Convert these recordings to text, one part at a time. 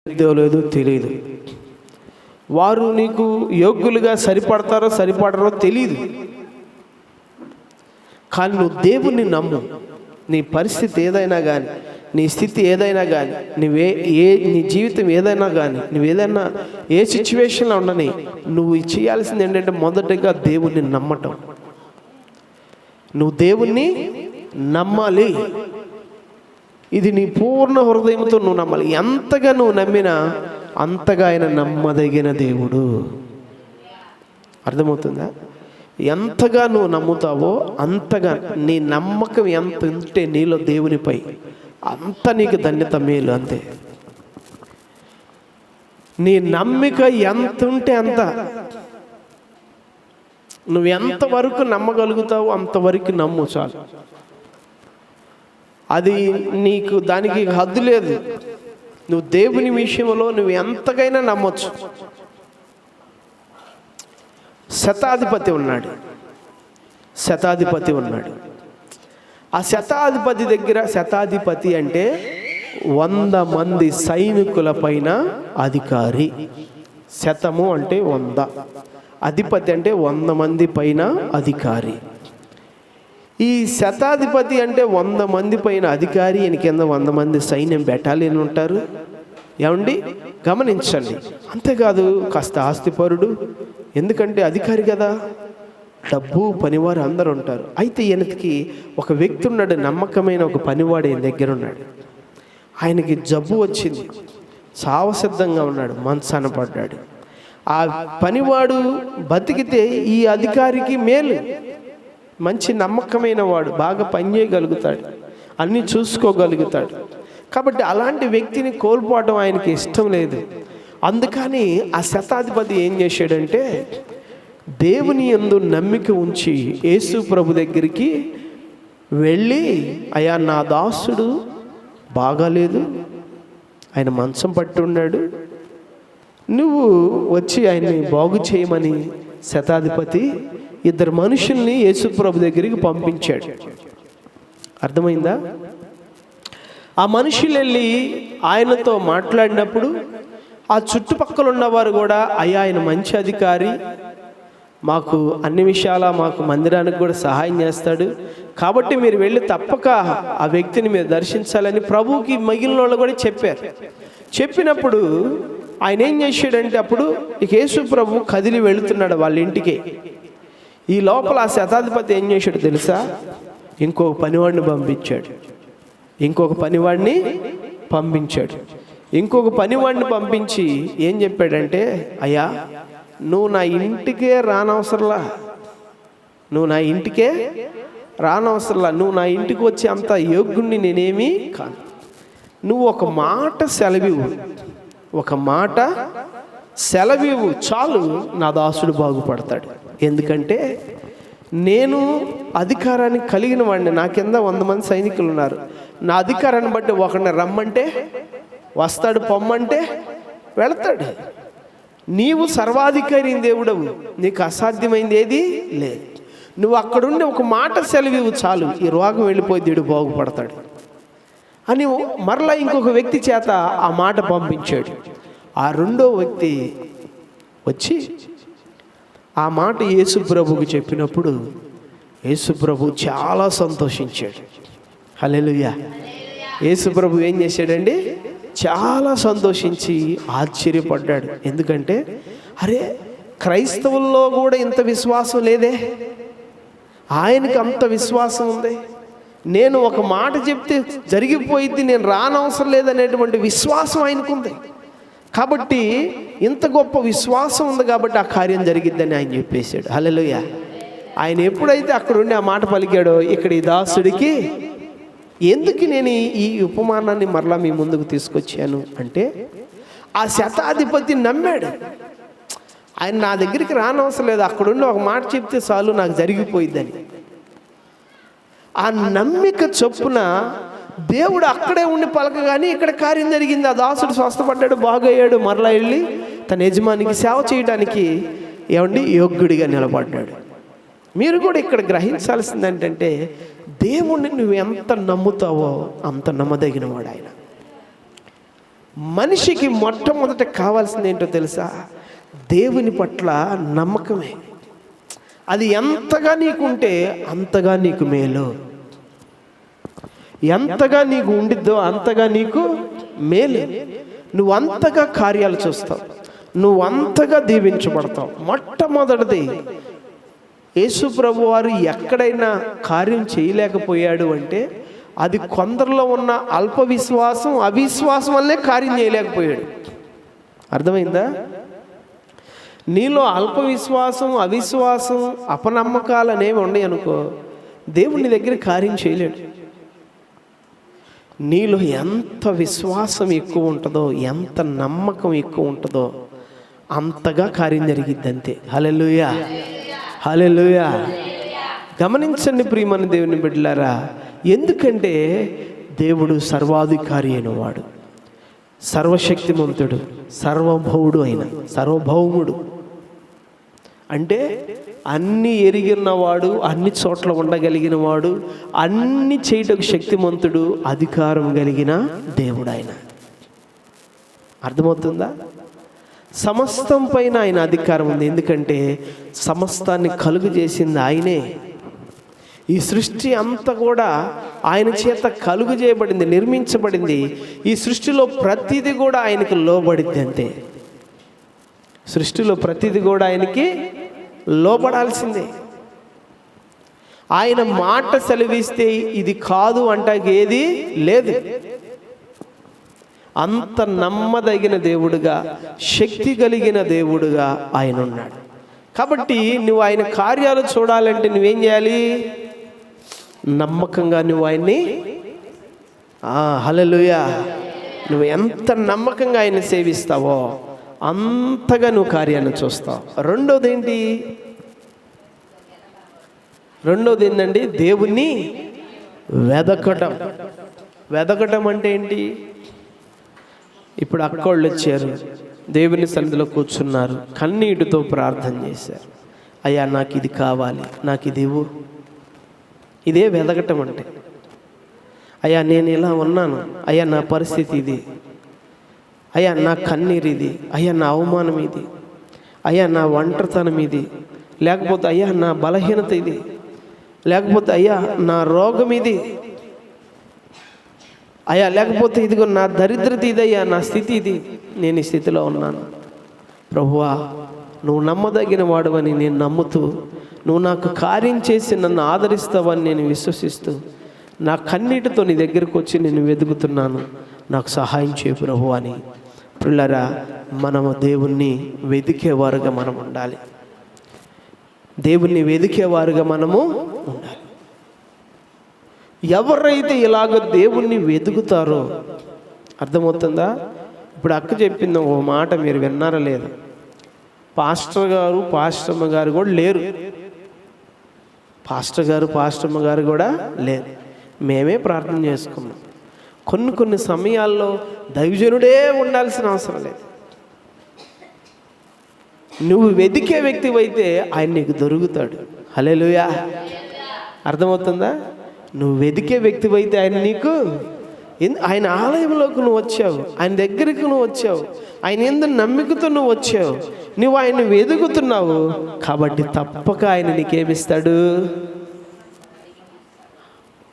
లేదో తెలియదు. వారు నీకు యోగ్యులుగా సరిపడతారో సరిపడరో తెలియదు. కానీ నువ్వు దేవుణ్ణి నమ్ము. నీ పరిస్థితి ఏదైనా కానీ, నీ స్థితి ఏదైనా కానీ, నీ జీవితం ఏదైనా కానీ, నువ్వేదైనా ఏ సిచ్యువేషన్లో ఉండని, నువ్వు చేయాల్సింది ఏంటంటే మొదటగా దేవుణ్ణి నమ్మటం. నువ్వు దేవుణ్ణి నమ్మాలి. ఇది నీ పూర్ణ హృదయంతో నువ్వు నమ్మాలి. ఎంతగా నువ్వు నమ్మినా అంతగా ఆయన నమ్మదగిన దేవుడు. అర్థమవుతుందా? ఎంతగా నువ్వు నమ్ముతావో అంతగా నీ నమ్మకం ఎంత ఉంటే నీలో దేవునిపై అంత నీకు ధన్యత, మేలు. అంతే. నీ నమ్మిక ఎంత ఉంటే అంత. నువ్వు ఎంతవరకు నమ్మగలుగుతావో అంతవరకు నమ్ము చాలు. అది నీకు దానికి హద్దు లేదు. నువ్వు దేవుని విషయంలో నువ్వు ఎంతకైనా నమ్మొచ్చు. శతాధిపతి ఉన్నాడు. ఆ శతాధిపతి దగ్గర, శతాధిపతి అంటే 100 మంది సైనికుల పైన అధికారి. శతము అంటే 100, అధిపతి అంటే 100 మంది పైన అధికారి. ఈ శతాధిపతి అంటే 100 మంది పైన అధికారి. ఈయన కింద 100 మంది సైన్యం బెటాలియన్ ఉంటారు. ఏమండి, గమనించండి. అంతేకాదు కాస్త ఆస్తిపరుడు, ఎందుకంటే అధికారి కదా, డబ్బు, పనివారు అందరు ఉంటారు. అయితే ఈయనకి ఒక వ్యక్తి ఉన్నాడు, నమ్మకమైన ఒక పనివాడు ఈయన దగ్గర ఉన్నాడు. ఆయనకి జబ్బు వచ్చింది, చావసిద్ధంగా ఉన్నాడు, మంచాన పడ్డాడు. ఆ పనివాడు బతికితే ఈ అధికారికి మేలు. మంచి నమ్మకమైన వాడు, బాగా పనిచేయగలుగుతాడు, అన్నీ చూసుకోగలుగుతాడు. కాబట్టి అలాంటి వ్యక్తిని కోల్పోవడం ఆయనకి ఇష్టం లేదు. అందుకని ఆ శతాధిపతి ఏం చేశాడంటే, దేవుని యందు నమ్మిక ఉంచి యేసు ప్రభు దగ్గరికి వెళ్ళి, అయ్యా నా దాసుడు బాగాలేదు, ఆయన మంచం పట్టి ఉన్నాడు, నువ్వు వచ్చి ఆయన్ని బాగు చేయమని శతాధిపతి 2 మనుషుల్ని యేసు ప్రభు దగ్గరికి పంపించాడు. అర్థమైందా? ఆ మనుషులు వెళ్ళి ఆయనతో మాట్లాడినప్పుడు ఆ చుట్టుపక్కల ఉన్నవారు కూడా, అయ్యా ఆయన మంచి అధికారి, మాకు అన్ని విషయాల మాకు మందిరానికి కూడా సహాయం చేస్తాడు, కాబట్టి మీరు వెళ్ళి తప్పక ఆ వ్యక్తిని మీరు దర్శించాలని ప్రభువుకి మిగిలిన వాళ్ళు కూడా చెప్పారు. చెప్పినప్పుడు ఆయన ఏం చేశాడంటే, అప్పుడు యేసు ప్రభు కదిలి వెళుతున్నాడు వాళ్ళ ఇంటికి. ఈ లోపల ఆ శతాధిపతి ఏం చేశాడు తెలుసా? ఇంకొక పనివాడిని పంపించి ఏం చెప్పాడంటే, అయ్యా నువ్వు నా ఇంటికే రానవసరంలా, నువ్వు నా ఇంటికి వచ్చి అంత యోగ్యుణ్ణి నేనేమీ కాను. నువ్వు ఒక మాట సెలవివ్వు చాలు, నా దాసుడు బాగుపడతాడు. ఎందుకంటే నేను అధికారాన్ని కలిగిన వాడిని, నా కింద 100 మంది సైనికులు ఉన్నారు. నా అధికారాన్ని బట్టి ఒకరిని రమ్మంటే వస్తాడు, పొమ్మంటే వెళతాడు. నీవు సర్వాధికారి దేవుడవు, నీకు అసాధ్యమైంది ఏది లేదు. నువ్వు అక్కడుండి ఒక మాట సెలవివ్వు చాలు, ఈ రోగం వెళ్ళిపోయి దేవుడు బాగుపడతాడు అని మరలా ఇంకొక వ్యక్తి చేత ఆ మాట పంపించాడు. ఆ 2వ వ్యక్తి వచ్చి ఆ మాట యేసు ప్రభువుకి చెప్పినప్పుడు యేసు ప్రభు చాలా సంతోషించాడు. హల్లెలూయా. యేసు ప్రభు ఏం చేశాడండి? చాలా సంతోషించి ఆశ్చర్యపడ్డాడు. ఎందుకంటే అరే, క్రైస్తవుల్లో కూడా ఇంత విశ్వాసం లేదే, ఆయనకి అంత విశ్వాసం ఉంది. నేను ఒక మాట చెప్తే జరిగిపోయింది, నేను రానవసరం లేదనేటువంటి విశ్వాసం ఆయనకుంది. కాబట్టి ఇంత గొప్ప విశ్వాసం ఉంది కాబట్టి ఆ కార్యం జరిగిద్దని ఆయన చెప్పేశాడు. హల్లెలూయా. ఆయన ఎప్పుడైతే అక్కడుండి ఆ మాట పలికాడో, ఇక్కడ ఈ దాసుడికి ఎందుకు నేను ఈ ఉపమానాన్ని మరలా మీ ముందుకు తీసుకొచ్చాను అంటే, ఆ శతాధిపతి నమ్మాడు. ఆయన నా దగ్గరికి రానవసరం లేదు, అక్కడుండి ఒక మాట చెప్తే చాలు నాకు జరిగిపోయిద్దని. ఆ నమ్మిక చొప్పున దేవుడు అక్కడే ఉండి పలకగానే ఇక్కడ కార్యం జరిగింది. ఆ దాసుడు స్వస్థపడ్డాడు, బాగయ్యాడు, మరలా వెళ్ళి తన యజమానికి సేవ చేయడానికి యోగ్యుడిగా నిలబడ్డాడు. మీరు కూడా ఇక్కడ గ్రహించాల్సింది ఏంటంటే, దేవుణ్ణి నువ్వు ఎంత నమ్ముతావో అంత నమ్మదగిన వాడు ఆయన. మనిషికి మొట్టమొదట కావాల్సింది ఏంటో తెలుసా? దేవుని పట్ల నమ్మకమే. అది ఎంతగా నీకుంటే అంతగా నీకు మేలు. ఎంతగా నీకు ఉండిద్దో అంతగా నీకు మేలు. నువ్వు అంతగా కార్యాలు చూస్తావు, నువ్వు అంతగా దీవించబడతావు. మొట్టమొదటిది, యేసు ప్రభు వారు ఎక్కడైనా కార్యం చేయలేకపోయాడు అంటే అది కొందరిలో ఉన్న అల్ప విశ్వాసం, అవిశ్వాసం వల్లే కార్యం చేయలేకపోయాడు. అర్థమైందా? నీలో అల్ప విశ్వాసం, అవిశ్వాసం, అపనమ్మకాలు అనేవి ఉన్నాయి అనుకో, దేవుని దగ్గర కార్యం చేయలేడు. నీలో ఎంత విశ్వాసం ఎక్కువ ఉంటుందో, ఎంత నమ్మకం ఎక్కువ ఉంటుందో అంతగా కార్యం జరిగిద్ది అంతే. హల్లెలూయా, హల్లెలూయా. గమనించండి ప్రియమైన దేవుని బిడ్డలారా, ఎందుకంటే దేవుడు సర్వాధికారి అయిన వాడు, సర్వశక్తిమంతుడు, సర్వభౌముడు అయిన సార్వభౌముడు. అంటే అన్నీ ఎరిగినవాడు, అన్ని చోట్ల ఉండగలిగిన వాడు, అన్ని చేయటకు శక్తిమంతుడు, అధికారం కలిగిన దేవుడు ఆయన. అర్థమవుతుందా? సమస్తం పైన ఆయన అధికారం ఉంది. ఎందుకంటే సమస్తాన్ని కలుగు చేసింది ఆయనే. ఈ సృష్టి అంతా కూడా ఆయన చేత కలుగు చేయబడింది, నిర్మించబడింది. ఈ సృష్టిలో ప్రతిదీ కూడా ఆయనకు లోబడిద్ది అంతే. సృష్టిలో ప్రతిదీ కూడా ఆయనకి లోబడాల్సిందే. ఆయన మాట సెలవిస్తే ఇది కాదు అంటాకి ఏది లేదు. అంత నమ్మదగిన దేవుడుగా, శక్తి కలిగిన దేవుడుగా ఆయన ఉన్నాడు. కాబట్టి నువ్వు ఆయన కార్యాలు చూడాలంటే నువ్వేం చేయాలి? నమ్మకంగా నువ్వు ఆయన్ని, హల్లెలూయా, నువ్వు ఎంత నమ్మకంగా ఆయన్ని సేవిస్తావో అంతగా నువ్వు కార్యాన్ని చూస్తావు. రెండోది ఏంటండి? దేవుణ్ణి వెదకటం. వెదకటం అంటే ఏంటి? ఇప్పుడు అక్కోళ్ళు వచ్చారు, దేవుని సన్నిధిలో కూర్చున్నారు, కన్నీటితో ప్రార్థన చేశారు. అయ్యా నాకు ఇది కావాలి, నాకు ఇది ఇవ్వు. ఇదే వెదకటం అంటే. అయ్యా నేను ఇలా ఉన్నాను, అయ్యా నా పరిస్థితి ఇది, అయ్యా నా కన్నీరు ఇది, అయ్యా నా అవమానం ఇది, అయ్యా నా ఒంటరితనం ఇది, లేకపోతే అయ్యా నా బలహీనత ఇది, లేకపోతే అయ్యా నా రోగం ఇది, అయ్యా లేకపోతే ఇదిగో నా దరిద్రత ఇదయ్యా, నా స్థితి ఇది, నేను ఈ స్థితిలో ఉన్నాను. ప్రభువా నువ్వు నమ్మదగిన వాడువని నేను నమ్ముతూ, నువ్వు నాకు కార్యం చేసి నన్ను ఆదరిస్తావని నేను విశ్వసిస్తూ, నా కన్నీటితో నీ దగ్గరకు వచ్చి నేను వెతుకుతున్నాను, నాకు సహాయం చేయ ప్రభు అని. పిల్లరా, మనము దేవుణ్ణి వెతికేవారుగా మనం ఉండాలి. దేవుణ్ణి వెతికేవారుగా మనము ఉండాలి. ఎవరైతే ఇలాగ దేవుణ్ణి వెతుకుతారో, అర్థమవుతుందా? ఇప్పుడు అక్క చెప్పింది ఓ మాట, మీరు విన్నారా లేదు? పాస్టర్ గారు, పాస్టమ్మ గారు కూడా లేరు. పాస్టర్ గారు, పాస్టమ్మ గారు కూడా లేరు. మేమే ప్రార్థన చేసుకున్నాం. కొన్ని సమయాల్లో దైవజనుడే ఉండాల్సిన అవసరం లేదు. నువ్వు వెతికే వ్యక్తివైతే ఆయన నీకు దొరుకుతాడు. హల్లెలూయా, అర్థమవుతుందా? నువ్వు వెతికే వ్యక్తివైతే ఆయన నీకు, ఆయన ఆలయంలోకి నువ్వు వచ్చావు, ఆయన దగ్గరికి నువ్వు వచ్చావు, ఆయన ఎందుకు నమ్మికతో నువ్వు వచ్చావు, నువ్వు ఆయన వెతుకుతున్నావు కాబట్టి తప్పక ఆయన నీకేమిస్తాడు?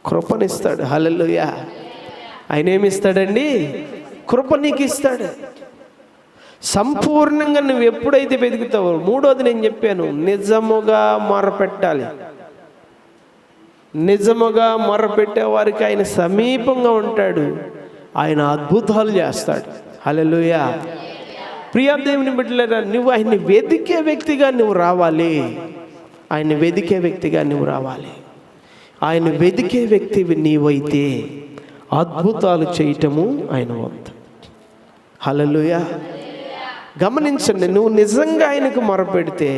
కృపనిస్తాడు. హల్లెలూయా. ఆయన ఏమిస్తాడండి? కృప నీకు ఇస్తాడు. సంపూర్ణంగా నువ్వు ఎప్పుడైతే వెతుకుతావో. మూడోది నేను చెప్పాను, నిజముగా మొరపెట్టాలి. నిజముగా మొరపెట్టే వారికి ఆయన సమీపంగా ఉంటాడు, ఆయన అద్భుతాలు చేస్తాడు. హల్లెలూయా. ప్రియ దేవుని బిడ్డలారా, నువ్వు ఆయన్ని వెతికే వ్యక్తిగా నువ్వు రావాలి. ఆయన వెతికే వ్యక్తిగా నువ్వు రావాలి. ఆయన వెతికే వ్యక్తివి నీవైతే అద్భుతాలు చేయటము ఆయన వంతు. హల్లెలూయా. గమనించండి, నువ్వు నిజంగా ఆయనకు మొరపెడితే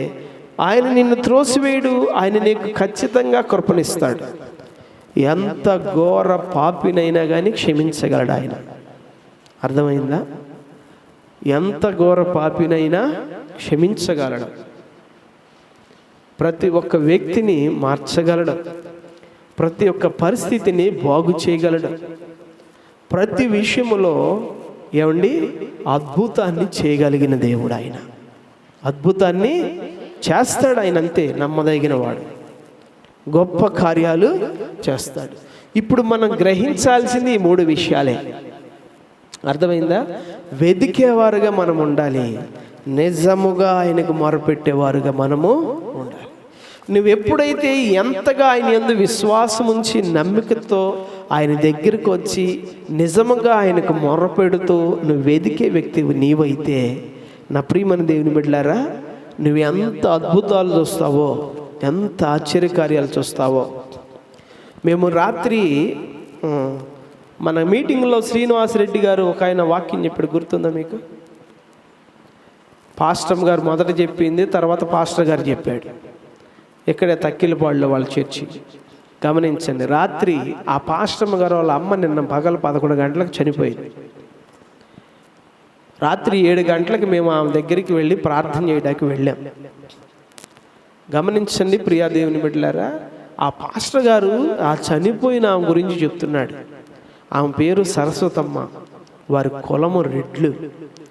ఆయన నిన్ను త్రోసివేయడు, ఆయన నీకు ఖచ్చితంగా కృపనిస్తాడు. ఎంత ఘోర పాపినైనా కానీ క్షమించగలడు ఆయన. అర్థమైందా? ఎంత ఘోర పాపినైనా క్షమించగలడు. ప్రతి ఒక్క వ్యక్తిని మార్చగలడు. ప్రతి ఒక్క పరిస్థితిని బాగు చేయగలడు. ప్రతి విషయములో ఏమండి, అద్భుతాన్ని చేయగలిగిన దేవుడు ఆయన. అద్భుతాన్ని చేస్తాడు ఆయన, అంతే నమ్మదగిన వాడు. గొప్ప కార్యాలు చేస్తాడు. ఇప్పుడు మనం గ్రహించాల్సింది ఈ 3 విషయాలే. అర్థమైందా? వెదికేవారుగా మనం ఉండాలి, నిజముగా ఆయనకు మొరపెట్టేవారుగా మనము ఉండాలి. నువ్వు ఎప్పుడైతే ఎంతగా ఆయన యందు విశ్వాసం ఉంచి నమ్మికతో ఆయన దగ్గరికి వచ్చి నిజముగా ఆయనకు మొరపెడుతూ నువ్వు వెదికే వ్యక్తివి నీవైతే, నా ప్రియమైన దేవుని బిడ్డలారా, నువ్వు ఎంత అద్భుతాలు చూస్తావో, ఎంత ఆశ్చర్యకార్యాలు చూస్తావో. మేము రాత్రి మన మీటింగ్లో శ్రీనివాసరెడ్డి గారు ఒక ఆయన వాక్యం చెప్పాడు, గుర్తుందా మీకు? పాస్టర్ గారు మొదట చెప్పింది, తర్వాత పాస్టర్ గారు చెప్పాడు. ఇక్కడే తక్కిలపాడులో వాళ్ళ చర్చి. గమనించండి, రాత్రి ఆ పాస్టర్ గారు వాళ్ళ అమ్మ నిన్న పగలు 11 గంటలకు చనిపోయింది. రాత్రి 7 గంటలకు మేము ఆమె దగ్గరికి వెళ్ళి ప్రార్థన చేయడానికి వెళ్ళాం. గమనించండి ప్రియా దేవుని బిడ్డలారా, ఆ పాస్టర్ గారు ఆ చనిపోయిన ఆమె గురించి చెప్తున్నాడు. ఆమె పేరు సరస్వతమ్మ, వారి కులము రెడ్లు.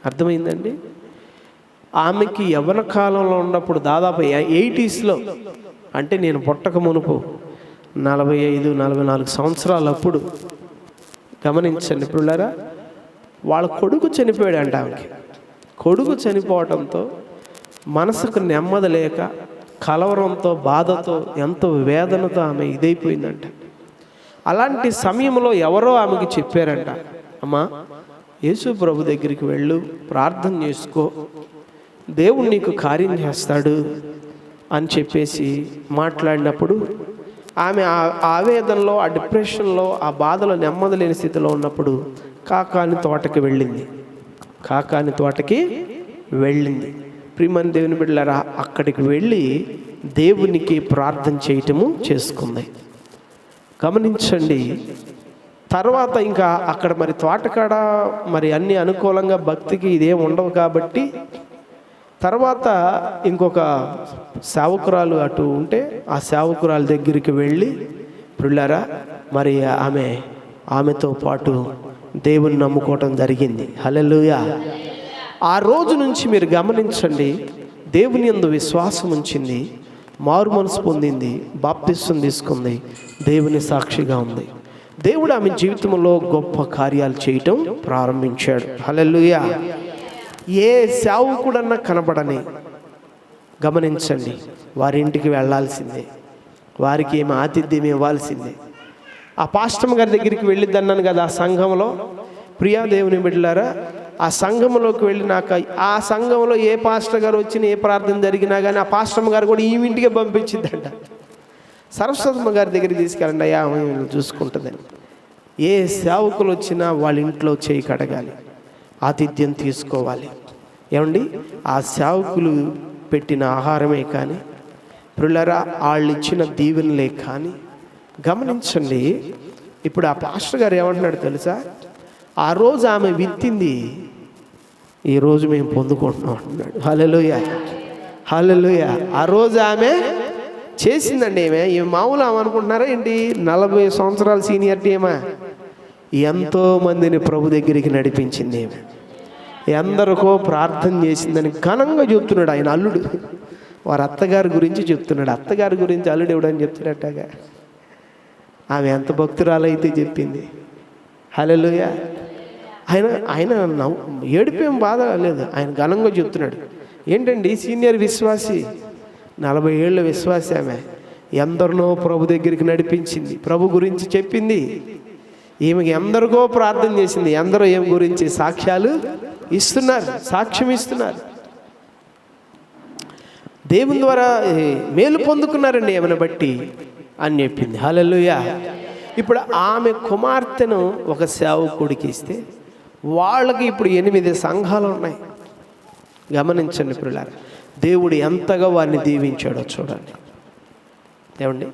అర్థమైందండి? ఆమెకి యవ్వన కాలంలో ఉన్నప్పుడు దాదాపు 80sలో, అంటే నేను పుట్టక మునుపు 45-44 సంవత్సరాలు అప్పుడు. గమనించండి పిల్లరా, వాళ్ళ కొడుకు చనిపోయాడంట. ఆమెకి కొడుకు చనిపోవడంతో మనసుకు నెమ్మది లేక, కలవరంతో, బాధతో, ఎంతో వేదనతో ఆమె ఇదైపోయిందంట. అలాంటి సమయంలో ఎవరో ఆమెకి చెప్పారంట, అమ్మా యేసు ప్రభు దగ్గరికి వెళ్ళు, ప్రార్థన చేసుకో, దేవుడు నీకు కార్యం చేస్తాడు అని చెప్పేసి మాట్లాడినప్పుడు ఆమె ఆవేదనలో, ఆ డిప్రెషన్లో, ఆ బాధలో, నెమ్మది లేని స్థితిలో ఉన్నప్పుడు కాకాని తోటకి వెళ్ళింది. కాకాని తోటకి వెళ్ళింది. ప్రియమైన దేవుని బిడ్డలారా, అక్కడికి వెళ్ళి దేవునికి ప్రార్థన చేయటము చేసుకుంది. గమనించండి, తర్వాత ఇంకా అక్కడ మరి తోటకాడ మరి అన్ని అనుకూలంగా భక్తికి ఇదేం ఉండవు కాబట్టి తర్వాత ఇంకొక సేవకురాలు అటు ఉంటే ఆ సేవకురాల దగ్గరికి వెళ్ళి పిల్లారా మరి ఆమెతో పాటు దేవుని నమ్ముకోవటం జరిగింది. హల్లెలూయా. ఆ రోజు నుంచి మీరు గమనించండి, దేవుని యందు విశ్వాసం ఉంచింది, మారు మనసు పొందింది, బాప్తిస్వం తీసుకుంది, దేవుని సాక్షిగా ఉంది. దేవుడు ఆమె జీవితంలో గొప్ప కార్యాలు చేయటం ప్రారంభించాడు. హల్లెలూయా. ఏ సేవకుడన్నా కనబడని గమనించండి, వారింటికి వెళ్ళాల్సిందే, వారికి ఏమి ఆతిథ్యం ఇవ్వాల్సిందే. ఆ పాస్టర్ గారి దగ్గరికి వెళ్ళిద్దన్నాను కదా, ఆ సంఘంలో. ప్రియా దేవుని బిడ్డలారా, ఆ సంఘంలోకి వెళ్ళినాక ఆ సంఘంలో ఏ పాస్టర్ గారు వచ్చినా, ఏ ప్రార్థన జరిగినా కానీ ఆ పాస్టర్ గారు కూడా ఈ ఇంటికే పంపించిందంట. సరస్వతమ్మ గారి దగ్గరికి తీసుకెళ్ళండి, అయ్యా చూసుకుంటుందని. ఏ సేవకులు వచ్చినా వాళ్ళ ఇంట్లో చేయి కడగాలి, ఆతిథ్యం తీసుకోవాలి. ఏమండి, ఆ సేవకులు పెట్టిన ఆహారమే కానీ, పిల్లరా వాళ్ళు ఇచ్చిన దీవెనలే కానీ. గమనించండి, ఇప్పుడు ఆ పాస్టర్ గారు ఏమంటున్నాడు తెలుసా? ఆ రోజు ఆమె విత్తింది ఈరోజు మేము పొందుకుంటున్నాం అంటున్నాడు. హల్లెలూయా, హల్లెలూయా. ఆ రోజు ఆమె చేసిందండి. ఈమె మామూలు ఆమె అనుకుంటున్నారా ఏంటి? 40 సంవత్సరాల సీనియర్టీ ఏమా, ఎంతో మందిని ప్రభు దగ్గరికి నడిపించింది. ఏమి ఎందరికో ప్రార్థన చేసిందని ఘనంగా చెప్తున్నాడు ఆయన అల్లుడు. వారి అత్తగారి గురించి చెప్తున్నాడు. అత్తగారి గురించి అల్లుడు ఎవడని చెప్తున్నట్టుగా ఆమె ఎంత భక్తురాలైతే చెప్పింది. హల్లెలూయా. ఆయన ఏడిపేం బాధ లేదు, ఆయన ఘనంగా చెప్తున్నాడు. ఏంటండి, సీనియర్ విశ్వాసి, 40 ఏళ్ళ విశ్వాసి ఆమె, ఎందరినో ప్రభు దగ్గరికి నడిపించింది, ప్రభు గురించి చెప్పింది. ఈమెకి ఎందరికో ప్రార్థన చేసింది, ఎందరో ఏం గురించి సాక్ష్యాలు ఇస్తున్నారు, సాక్ష్యం ఇస్తున్నారు. దేవుని ద్వారా మేలు పొందుకున్నారండి ఏమైనా బట్టి అని చెప్పింది. హల్లెలూయా. ఇప్పుడు ఆమె కుమార్తెను ఒక సేవకుడికి ఇస్తే వాళ్ళకి ఇప్పుడు 8 సంఘాలు ఉన్నాయి. గమనించండి పిల్లలు, దేవుడు ఎంతగా వారిని దీవించాడో చూడండి. ఏమండి,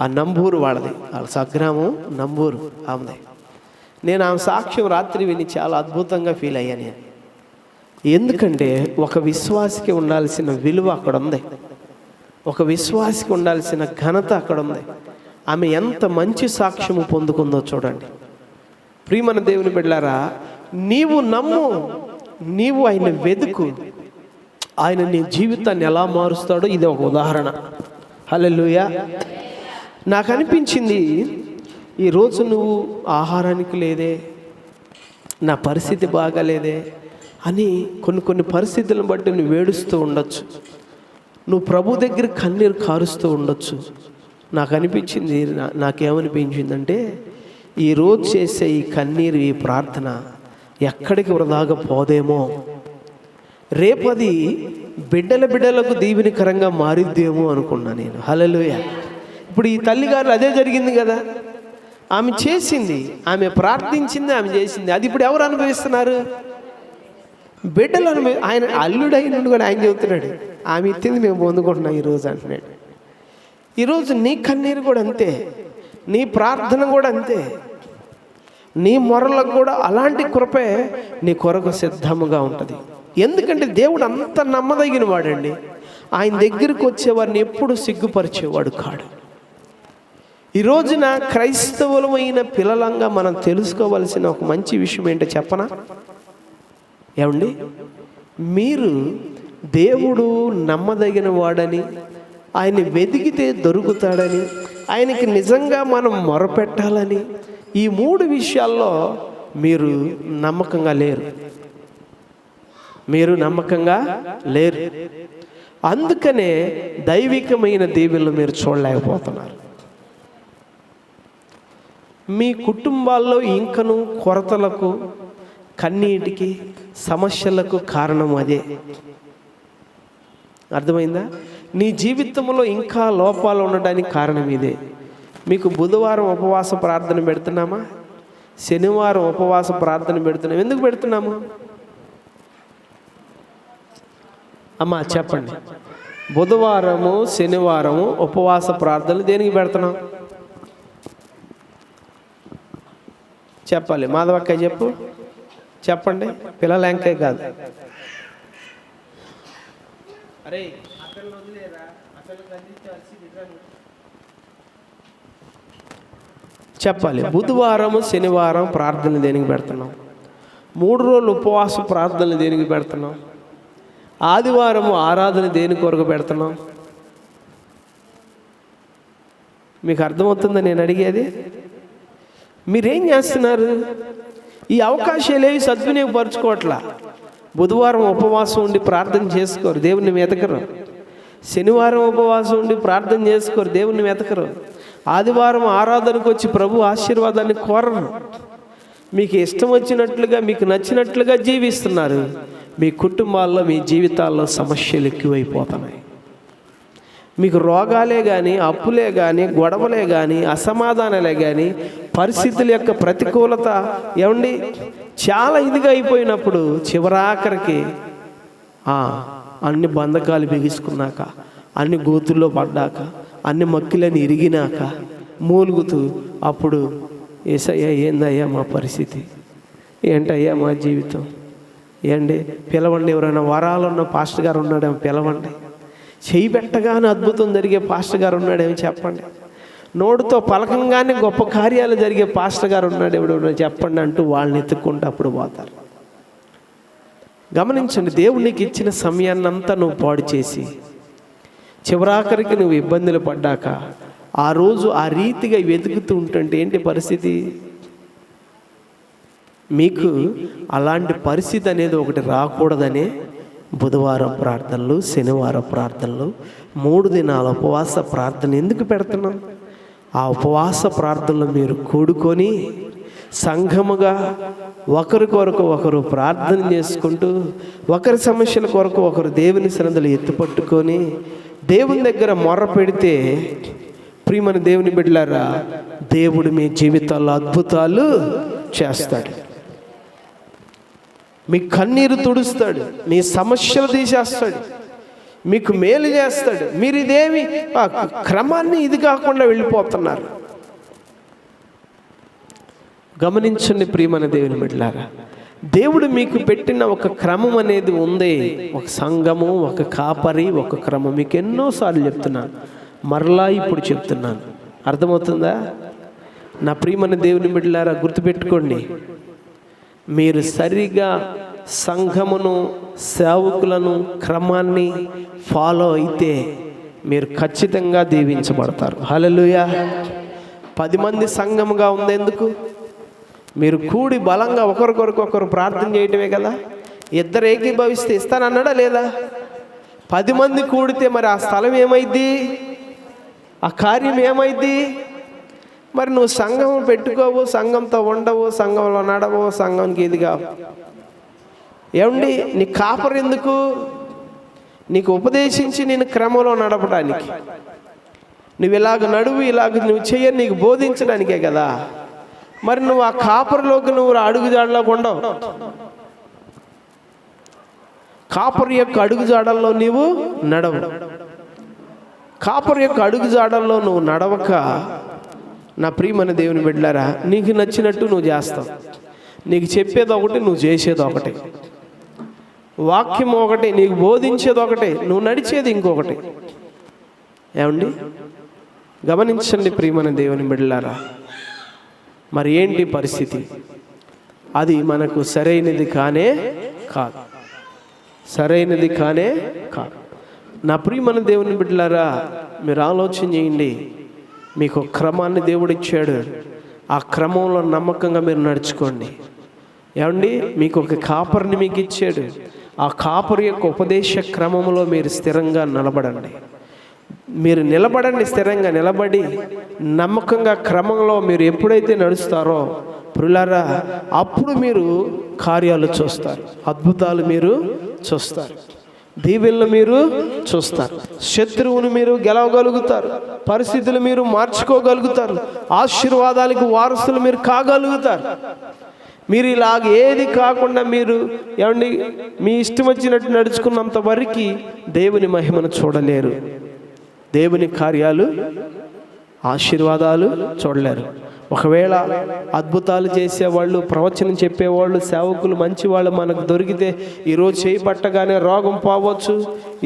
ఆ నంబూరు వాళ్ళది, వాళ్ళ స్వగ్రామం నంబూరు ఆమెది. నేను ఆమె సాక్ష్యం రాత్రి విని చాలా అద్భుతంగా ఫీల్ అయ్యాను. ఎందుకంటే ఒక విశ్వాసికి ఉండాల్సిన విలువ అక్కడ ఉంది, ఒక విశ్వాసికి ఉండాల్సిన ఘనత అక్కడ ఉంది. ఆమె ఎంత మంచి సాక్ష్యము పొందుకుందో చూడండి. ప్రియమైన దేవుని బిడ్డలారా, నీవు నమ్ము, నీవు ఆయన వెతుకు, ఆయన నీ జీవితాన్ని ఎలా మారుస్తాడో ఇది ఒక ఉదాహరణ. హల్లెలూయా. నాకు అనిపించింది, ఈరోజు నువ్వు ఆహారానికి లేదే, నా పరిస్థితి బాగాలేదే అని కొన్ని పరిస్థితులను బట్టి నువ్వు ఏడుస్తూ ఉండొచ్చు, నువ్వు ప్రభు దగ్గర కన్నీరు కారుస్తూ ఉండొచ్చు. నాకు అనిపించింది, నాకేమనిపించిందంటే ఈరోజు చేసే ఈ కన్నీరు, ఈ ప్రార్థన ఎక్కడికి వృధాగా పోదేమో, రేపది బిడ్డలకు దీవెనకరంగా మారిద్దేమో అనుకున్నా నేను. హల్లెలూయా. ఇప్పుడు ఈ తల్లిగారు అదే జరిగింది కదా, ఆమె చేసింది, ఆమె ప్రార్థించింది, ఆమె చేసింది. అది ఇప్పుడు ఎవరు అనుభవిస్తున్నారు? బిడ్డలు ఆయన అల్లుడైన కూడా ఆయన చెబుతున్నాడు, ఆమె ఇచ్చింది మేము పొందుకుంటున్నాం ఈరోజు అంటున్నాడు. ఈరోజు నీ కన్నీరు కూడా అంతే, నీ ప్రార్థన కూడా అంతే, నీ మొరలకు కూడా అలాంటి కృపే నీ కొరకు సిద్ధముగా ఉంటుంది. ఎందుకంటే దేవుడు అంత నమ్మదగిన వాడండి. ఆయన దగ్గరికి వచ్చేవారిని ఎప్పుడు సిగ్గుపరిచేవాడు కాడు. ఈ రోజున క్రైస్తవులమైన పిల్లలంగా మనం తెలుసుకోవలసిన ఒక మంచి విషయం ఏంటో చెప్పనా? ఏమండి, మీరు దేవుడు నమ్మదగిన వాడని, ఆయన వెతికితే దొరుకుతాడని, ఆయనకి నిజంగా మనం మొరపెట్టాలని, ఈ 3 విషయాల్లో మీరు నమ్మకంగా లేరు. మీరు నమ్మకంగా లేరు. అందుకనే దైవికమైన దీవెనలు మీరు చూడలేకపోతున్నారు. మీ కుటుంబాల్లో ఇంకను కొరతలకు, కన్నీటికి, సమస్యలకు కారణం అదే. అర్థమైందా? నీ జీవితంలో ఇంకా లోపాలు ఉండడానికి కారణం ఇదే. మీకు బుధవారం ఉపవాస ప్రార్థన పెడుతున్నామా? శనివారం ఉపవాస ప్రార్థన పెడుతున్నాం. ఎందుకు పెడుతున్నాము? అమ్మా చెప్పండి. బుధవారము శనివారము ఉపవాస ప్రార్థనలు దేనికి పెడుతున్నాం? చెప్పాలి. మాధవక్క చెప్పండి. పిల్లల యాంకే కాదు. అరే చెప్పాలి. బుధవారము శనివారం ప్రార్థనలు దేనికి పెడుతున్నాం? 3 రోజులు ఉపవాస ప్రార్థనలు దేనికి పెడుతున్నాం? ఆదివారము ఆరాధన దేని కొరకు పెడుతున్నాం? మీకు అర్థమవుతుందా నేను అడిగేది? మీరేం చేస్తున్నారు? ఈ అవకాశాలు ఏవి సద్వినియోగపరచుకోవట్లా. బుధవారం ఉపవాసం ఉండి ప్రార్థన చేసుకోరు, దేవుణ్ణి వెతకరు. శనివారం ఉపవాసం ఉండి ప్రార్థన చేసుకోరు, దేవుణ్ణి వెతకరు. ఆదివారం ఆరాధనకు వచ్చి ప్రభు ఆశీర్వాదాన్ని కోరరు. మీకు ఇష్టం వచ్చినట్లుగా, మీకు నచ్చినట్లుగా జీవిస్తున్నారు. మీ కుటుంబాల్లో, మీ జీవితాల్లో సమస్యలు ఎక్కువైపోతున్నాయి. మీకు రోగాలే కానీ, అప్పులే కానీ, గొడవలే కానీ, అసమాధానాలే కానీ, పరిస్థితుల యొక్క ప్రతికూలత ఏమండి చాలా ఇదిగా అయిపోయినప్పుడు చివరాఖరికి అన్ని బంధకాలు బిగించుకున్నాక, అన్ని గోతుల్లో పడ్డాక, అన్ని మక్కిలని ఇరిగినాక మూలుగుతూ అప్పుడు యేసయ్యా ఏందయ్యా మా పరిస్థితి, ఏంటయ్యా మా జీవితం, ఏండి పిలవండి, ఎవరైనా వరాలు ఉన్న పాస్టర్ గారు ఉన్నాడేమో పిలవండి, చేయి పెట్టగానే అద్భుతం జరిగే పాస్టర్ గారు ఉన్నాడేమో చెప్పండి, నోటితో పలకంగానే గొప్ప కార్యాలు జరిగే పాస్టర్ గారు ఉన్నాడు ఎవడు చెప్పండి అంటూ వాళ్ళని ఎత్తుక్కుంటూ అప్పుడు పోతారు. గమనించండి, దేవునికి ఇచ్చిన సమయాన్నంతా నువ్వు పాడు చేసి చివరాఖరికి నువ్వు ఇబ్బందులు పడ్డాక ఆ రోజు ఆ రీతిగా వెతుకుతూ ఉంటుంటే ఏంటి పరిస్థితి? మీకు అలాంటి పరిస్థితి అనేది ఒకటి రాకూడదనే బుధవారం ప్రార్థనలు, శనివారం ప్రార్థనలు, 3 దినాల ఉపవాస ప్రార్థన ఎందుకు పెడుతున్నాం? ఆ ఉపవాస ప్రార్థనలు మీరు కూడుకొని సంఘముగా ఒకరి కొరకు ఒకరు ప్రార్థన చేసుకుంటూ, ఒకరి సమస్యల కొరకు ఒకరు దేవుని సన్నిధిలో ఎత్తుపట్టుకొని దేవుని దగ్గర మొర్ర పెడితే, ప్రియమైన దేవుని బిడ్డలారా, దేవుడు మీ జీవితాల్లో అద్భుతాలు చేస్తాడు. మీ కన్నీరు తుడుస్తాడు, మీ సమస్యలు తీసేస్తాడు, మీకు మేలు చేస్తాడు. మీరు ఇదేమి క్రమాన్ని ఇది కాకుండా వెళ్ళిపోతున్నారు. గమనించండి ప్రియమైన దేవుని బిడ్డలారా, దేవుడు మీకు పెట్టిన ఒక క్రమం అనేది ఉంది. ఒక సంఘము, ఒక కాపరి, ఒక క్రమం. మీకు ఎన్నోసార్లు చెప్తున్నాను, మరలా ఇప్పుడు చెప్తున్నాను. అర్థమవుతుందా? నా ప్రియమైన దేవుని బిడ్డలారా, గుర్తుపెట్టుకోండి, మీరు సరిగా సంఘమును, సేవకులను, క్రమాన్ని ఫాలో అయితే మీరు ఖచ్చితంగా దీవించబడతారు. హల్లెలూయా. 10 మంది సంఘముగా ఉందేందుకు? మీరు కూడి బలంగా ఒకరికొరకు ఒకరు ప్రార్థన చేయటమే కదా. ఇద్దరు ఏకీభవిస్తే ఇస్తానన్నాడా లేదా? 10 మంది కూడితే మరి ఆ స్థలం ఏమైద్ది? ఆ కార్యం ఏమైద్ది? మరి నువ్వు సంఘం పెట్టుకోవు, సంఘంతో ఉండవు, సంఘంలో నడవు, సంఘంకి ఇదిగా ఏమండి? నీ కాపరు ఎందుకు? నీకు ఉపదేశించి నేను క్రమంలో నడపడానికి. నువ్వు ఇలాగ నడువు, ఇలాగ నువ్వు చెయ్యని నీకు బోధించడానికే కదా. మరి నువ్వు ఆ కాపరులోకి నువ్వు అడుగుజాడలోకి ఉండవు. కాపరు యొక్క అడుగుజాడల్లో నీవు నడవు. కాపరు యొక్క అడుగుజాడల్లో నువ్వు నడవక, నా ప్రియమైన దేవుని బిడ్డలారా, నీకు నచ్చినట్టు నువ్వు చేస్తావు. నీకు చెప్పేది ఒకటి, నువ్వు చేసేది ఒకటి. వాక్యం ఒకటి, నీకు బోధించేది ఒకటి, నువ్వు నడిచేది ఇంకొకటి. ఏమండి? గమనించండి ప్రియమైన దేవుని బిడ్డలారా. మరి ఏంటి పరిస్థితి? అది మనకు సరైనది కానే కాదు. సరైనది కానే కాదు. నా ప్రియమైన దేవుని బిడ్డలారా, మీరు ఆలోచన చేయండి. మీకు క్రమాన్ని దేవుడిచ్చాడు. ఆ క్రమంలో నమ్మకంగా మీరు నడుచుకోండి. ఏమండి? మీకు ఒక కాపరిని మీకు ఇచ్చాడు. ఆ కాపరి యొక్క ఉపదేశ క్రమంలో మీరు స్థిరంగా నిలబడండి. మీరు నిలబడండి. స్థిరంగా నిలబడి నమ్మకంగా క్రమంలో మీరు ఎప్పుడైతే నడుస్తారో ప్రియులారా, అప్పుడు మీరు కార్యాలు చూస్తారు, అద్భుతాలు మీరు చూస్తారు, దీవెనలు మీరు చూస్తారు, శత్రువును మీరు గెలవగలుగుతారు, పరిస్థితులు మీరు మార్చుకోగలుగుతారు, ఆశీర్వాదాలకు వారసులు మీరు కాగలుగుతారు. మీరు ఇలాగ ఏది కాకుండా మీరు ఏమండి మీ ఇష్టం వచ్చినట్టు నడుచుకున్నంత వరకు దేవుని మహిమను చూడలేరు, దేవుని కార్యాలు, ఆశీర్వాదాలు చూడలేరు. ఒకవేళ అద్భుతాలు చేసేవాళ్ళు, ప్రవచనం చెప్పేవాళ్ళు, సేవకులు, మంచివాళ్ళు మనకు దొరికితే ఈరోజు చేయి పట్టగానే రోగం పోవచ్చు,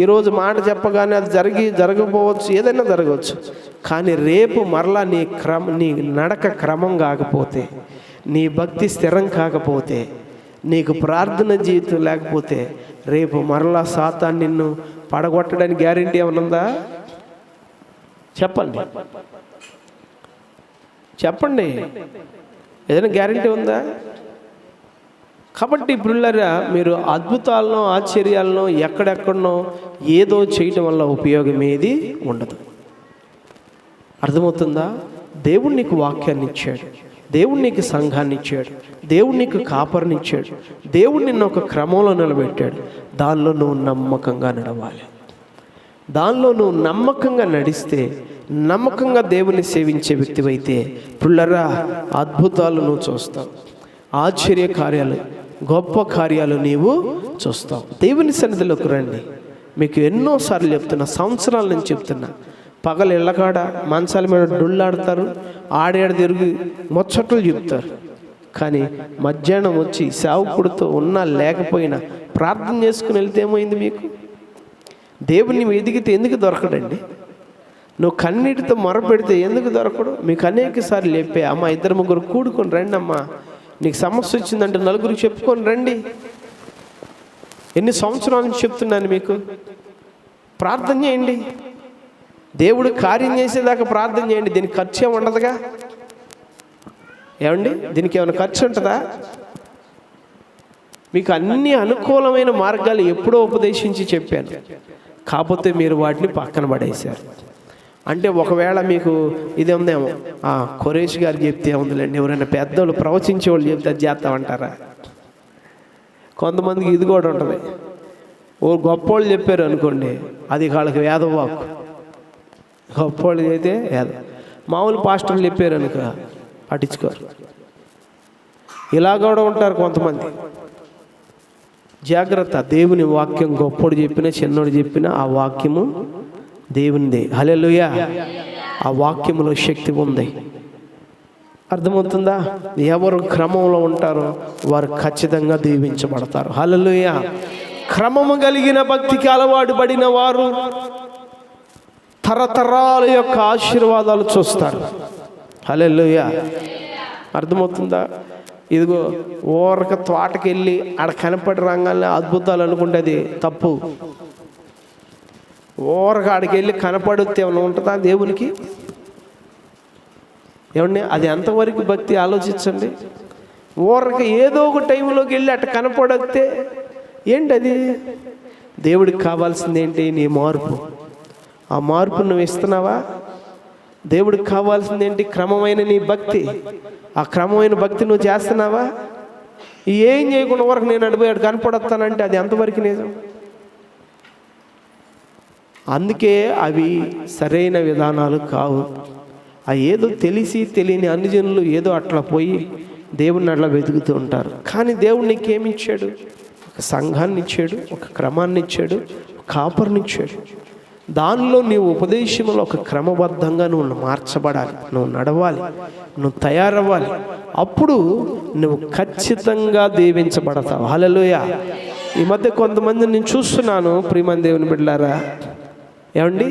ఈరోజు మాట చెప్పగానే అది జరగకపోవచ్చు, ఏదైనా జరగవచ్చు. కానీ రేపు మరలా నీ నడక క్రమం కాకపోతే, నీ భక్తి స్థిరం కాకపోతే, నీకు ప్రార్థన జీవితం లేకపోతే, రేపు మరలా సాతాను నిన్ను పడగొట్టడానికి గ్యారెంటీ ఏమైనా ఉందా? చెప్పండి, చెప్పండి. ఏదైనా గ్యారెంటీ ఉందా? కాబట్టి పిల్లరా, మీరు అద్భుతాలను, ఆశ్చర్యాలను ఎక్కడెక్కడనో ఏదో చేయటం వల్ల ఉపయోగం ఏది ఉండదు. అర్థమవుతుందా? దేవుడు నీకు వాక్యాన్ని ఇచ్చాడు, దేవుడు నీకు సంఘాన్ని ఇచ్చాడు, దేవుడు నీకు కాపరిని ఇచ్చాడు, దేవుడు నిన్ను ఒక క్రమంలో నిలబెట్టాడు. దానిలో నువ్వు నమ్మకంగా నడవాలి. దానిలో నువ్వు నమ్మకంగా నడిస్తే, నమ్మకంగా దేవుని సేవించే వ్యక్తివైతే పిల్లరా, అద్భుతాలు నువ్వు చూస్తావు, ఆశ్చర్య కార్యాలు, గొప్ప కార్యాలు నీవు చూస్తావు. దేవుని సన్నిధిలోకి రండి. మీకు ఎన్నోసార్లు చెప్తున్నా, సంవత్సరాల నుంచి చెప్తున్నా. పగలు ఇళ్ళకాడ మంచాల మీద డొల్లాడతారు, ఆడేడు తిరిగి ముచ్చట్లు చెప్తారు. కానీ మధ్యాహ్నం వచ్చి సేవకుడితో ఉన్నా లేకపోయినా ప్రార్థన చేసుకుని వెళ్తే ఏమైంది? మీకు దేవుని ఎదిగితే ఎందుకు దొరకడండి? నువ్వు కన్నీటితో మొరపెడితే ఎందుకు దొరకడు? మీకు అనేక సార్లు చెప్పే, అమ్మ 2-3 కూడుకొని రండి, అమ్మా నీకు సమస్య వచ్చిందంటే నలుగురికి చెప్పుకొని రండి. ఎన్ని సంవత్సరాల నుంచి చెప్తున్నాను మీకు. ప్రార్థన చేయండి, దేవుడు కార్యం చేసేదాకా ప్రార్థన చేయండి. దీనికి ఖర్చు ఏమి ఉండదుగా. ఏమండి? దీనికి ఏమైనా ఖర్చు ఉంటుందా? మీకు అన్ని అనుకూలమైన మార్గాలు ఎప్పుడో ఉపదేశించి చెప్పాను, కాకపోతే మీరు వాటిని పక్కన పడేశారు. అంటే ఒకవేళ మీకు ఇది ఉందేమో, కొరేష్ గారు చెప్తే ఉందిలేండి, ఎవరైనా పెద్దోళ్ళు ప్రవచించే వాళ్ళు చెప్తే అది చేస్తామంటారా? కొంతమందికి ఇది కూడా ఉంటుంది. ఓ గొప్పోళ్ళు చెప్పారు అనుకోండి, అది వాళ్ళకి వేదవాక్కు. గొప్పోళ్ళు అయితే మామూలు పాస్టర్లు చెప్పారు అనుకో, పట్టించుకోరు. ఇలా కూడా ఉంటారు కొంతమంది. జాగ్రత్త. దేవుని వాక్యం గొప్పోడు చెప్పినా, చిన్నోడు చెప్పినా ఆ వాక్యము దేవునిదే. హల్లెలూయా. ఆ వాక్యములో శక్తి ఉంది. అర్థమవుతుందా? ఎవరు క్రమంలో ఉంటారో వారు ఖచ్చితంగా దీవించబడతారు. హల్లెలూయా. క్రమము కలిగిన భక్తికి అలవాటు పడిన వారు తరతరాల యొక్క ఆశీర్వాదాలు చూస్తారు. హల్లెలూయా. అర్థమవుతుందా? ఇదిగో ఊరక తోటకి వెళ్ళి ఆడ కనపడి రంగాల్లో అద్భుతాలు అనుకుంటే అది తప్పు. ఊరక ఆడికి వెళ్ళి కనపడితే ఏమైనా ఉంటుందా దేవునికి? ఏమండి, అది ఎంతవరకు భక్తి ఆలోచించండి. ఊరక ఏదో ఒక టైంలోకి వెళ్ళి అట్ట కనపడితే ఏంటి అది? దేవుడికి కావాల్సింది ఏంటి? నీ మార్పు. ఆ మార్పు నువ్వు ఇస్తున్నావా? దేవుడికి కావాల్సింది ఏంటి? క్రమమైన నీ భక్తి. ఆ క్రమమైన భక్తి నువ్వు చేస్తున్నావా? ఏం చేయకుండా వరకు నేను అడిపోయాడు కనపడతానంటే అది ఎంతవరకు నిజం? అందుకే అవి సరైన విధానాలు కావు. ఆ ఏదో తెలిసి తెలియని అన్ని జనులు ఏదో అట్లా పోయి దేవుడిని అట్లా వెతుకుతూ ఉంటారు. కానీ దేవుడు నీకేమిచ్చాడు? ఒక సంఘాన్ని ఇచ్చాడు, ఒక క్రమాన్ని ఇచ్చాడు, ఒక కాపరిని ఇచ్చాడు. దానిలో నీవు ఉపదేశంలో ఒక క్రమబద్ధంగా నువ్వు మార్చబడాలి, నువ్వు నడవాలి, నువ్వు తయారవ్వాలి. అప్పుడు నువ్వు ఖచ్చితంగా దీవించబడతావు. హల్లెలూయా. ఈ మధ్య కొంతమంది నేను చూస్తున్నాను, ప్రియమైన దేవుని బిడ్డలారా, ఏమండి,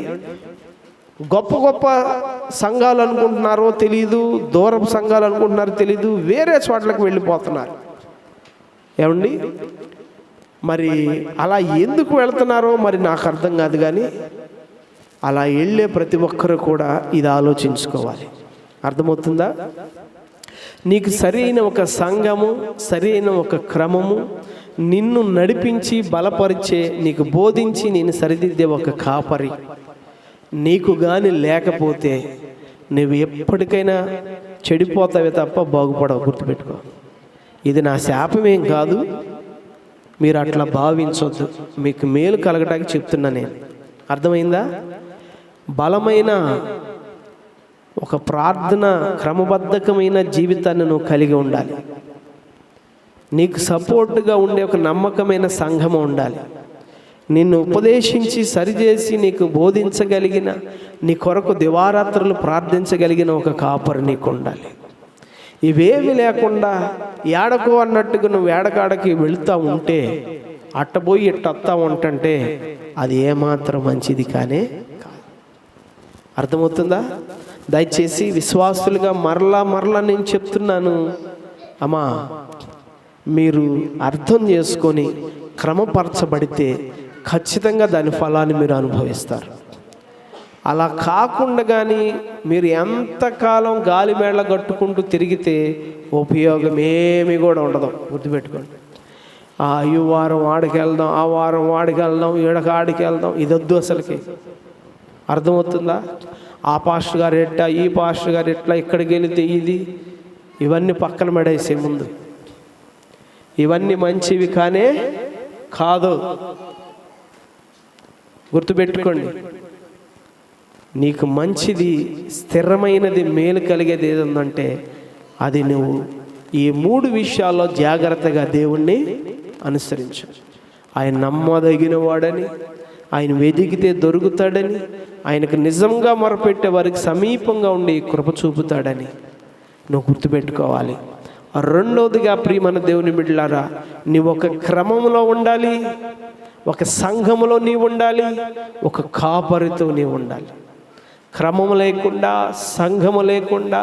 గొప్ప గొప్ప సంఘాలు అనుకుంటున్నారో తెలీదు, దూరపు సంఘాలు అనుకుంటున్నారో తెలీదు, వేరే చోట్లకు వెళ్ళిపోతున్నారు. ఏమండి, మరి అలా ఎందుకు వెళ్తున్నారో మరి నాకు అర్థం కాదు. కానీ అలా వెళ్ళే ప్రతి ఒక్కరు కూడా ఇది ఆలోచించుకోవాలి. అర్థమవుతుందా? నీకు సరైన ఒక సంఘము, సరైన ఒక క్రమము, నిన్ను నడిపించి బలపరిచే, నీకు బోధించి నేను సరిదిద్దే ఒక కాపరి నీకు కానీ లేకపోతే నువ్వు ఎప్పటికైనా చెడిపోతావే తప్ప బాగుపడవు. గుర్తుపెట్టుకో. ఇది నా శాపమేం కాదు, మీరు అట్లా భావించొద్దు. మీకు మేలు కలగటానికి చెప్తున్నా నేను. అర్థమైందా? బలమైన ఒక ప్రార్థన, క్రమబద్ధకమైన జీవితాన్ని నువ్వు కలిగి ఉండాలి. నీకు సపోర్టుగా ఉండే ఒక నమ్మకమైన సంఘము ఉండాలి. నిన్ను ఉపదేశించి సరిచేసి నీకు బోధించగలిగిన, నీ కొరకు దివారాత్రులు ప్రార్థించగలిగిన ఒక కాపరి నీకు ఉండాలి. ఇవేమి లేకుండా ఏడకో అన్నట్టుగా నువ్వు ఏడకాడకి వెళుతూ ఉంటే, అట్టపోయి ఇట్టొత్తా ఉంటుంటే అది ఏమాత్రం మంచిది కానే కాదు. అర్థమవుతుందా? దయచేసి విశ్వాసులుగా మరలా నేను చెప్తున్నాను, అమ్మా, మీరు అర్థం చేసుకొని క్రమపరచబడితే ఖచ్చితంగా దాని ఫలాన్ని మీరు అనుభవిస్తారు. అలా కాకుండా కానీ మీరు ఎంతకాలం గాలి మేళ కట్టుకుంటూ తిరిగితే ఉపయోగం ఏమీ కూడా ఉండదు. గుర్తుపెట్టుకోండి. ఈ వారం ఆడికి వెళ్దాం, ఆ వారం వాడికి వెళ్దాం, ఈడక ఆడికి వెళ్దాం, ఇదొద్దు అసలుకి. అర్థమవుతుందా? ఆ పాస్టర్ గారు ఎట్లా, ఈ పాస్టర్ గారు ఎట్లా, ఇక్కడికి వెళితే ఇది, ఇవన్నీ పక్కన పడేసే ముందు. ఇవన్నీ మంచివి కానే కాదు. గుర్తుపెట్టుకోండి. నీకు మంచిది, స్థిరమైనది, మేలు కలిగేది ఏదంటే అది నువ్వు ఈ 3 విషయాల్లో జాగ్రత్తగా దేవుణ్ణి అనుసరించు. ఆయన నమ్మదగిన వాడని, ఆయన వెదికితే దొరుకుతాడని, ఆయనకు నిజంగా మొరపెట్టే వారికి సమీపంగా ఉండి కృప చూపుతాడని నువ్వు గుర్తుపెట్టుకోవాలి. రెండోదిగా ప్రియమైన దేవుని బిడ్డలారా, నీవు ఒక క్రమంలో ఉండాలి, ఒక సంఘములో నీవు ఉండాలి, ఒక కాపరితో నీవు ఉండాలి. క్రమము లేకుండా, సంఘము లేకుండా,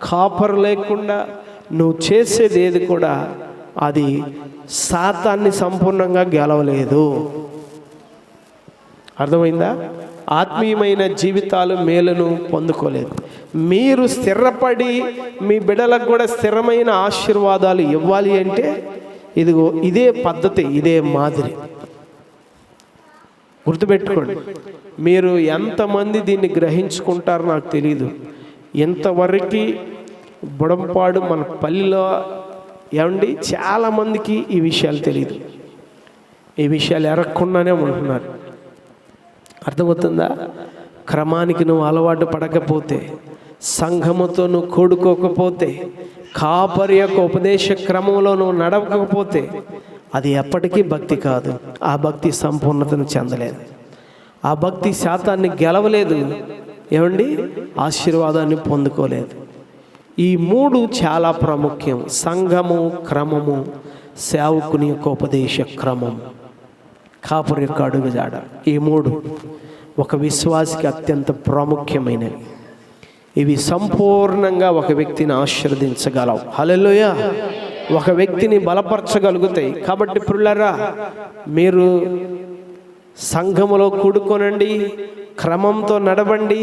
కాపరు లేకుండా నువ్వు చేసేది ఏది కూడా అది సాతాన్ని సంపూర్ణంగా గెలవలేదు. అర్థమైందా? ఆత్మీయమైన జీవితాలు మేలును పొందుకోలేదు. మీరు స్థిరపడి మీ బిడ్డలకు కూడా స్థిరమైన ఆశీర్వాదాలు ఇవ్వాలి అంటే ఇదిగో ఇదే పద్ధతి, ఇదే మాదిరి. గుర్తుపెట్టుకోండి. మీరు ఎంతమంది దీన్ని గ్రహించుకుంటారో నాకు తెలియదు. ఎంతవరకు బుడంపాడు మన పల్లెలో ఏమండి చాలామందికి ఈ విషయాలు తెలియదు. ఈ విషయాలు ఎరగకుండానే ఉంటున్నారు. అర్థమవుతుందా? క్రమానికి నువ్వు అలవాటు పడకపోతే, సంఘముతో నువ్వు కూడుకోకపోతే, కాపరి యొక్క ఉపదేశ క్రమంలో నువ్వు నడవకపోతే అది ఎప్పటికీ భక్తి కాదు. ఆ భక్తి సంపూర్ణతను చెందలేదు. ఆ భక్తి శాతాన్ని గెలవలేదు. ఏమండి? ఆశీర్వాదాన్ని పొందుకోలేదు. ఈ 3 చాలా ప్రాముఖ్యం. సంఘము, క్రమము, సేవకుని యొక్క ఉపదేశ క్రమం, కాపరి యొక్క అడుగుజాడ. ఈ 3 ఒక విశ్వాసికి అత్యంత ప్రాముఖ్యమైనవి. ఇవి సంపూర్ణంగా ఒక వ్యక్తిని ఆశీర్వదించగలవు. హల్లెలూయా. ఒక వ్యక్తిని బలపరచగలుగుతాయి. కాబట్టి ప్రియులారా, మీరు సంఘములో కూడుకొనండి, క్రమంతో నడవండి,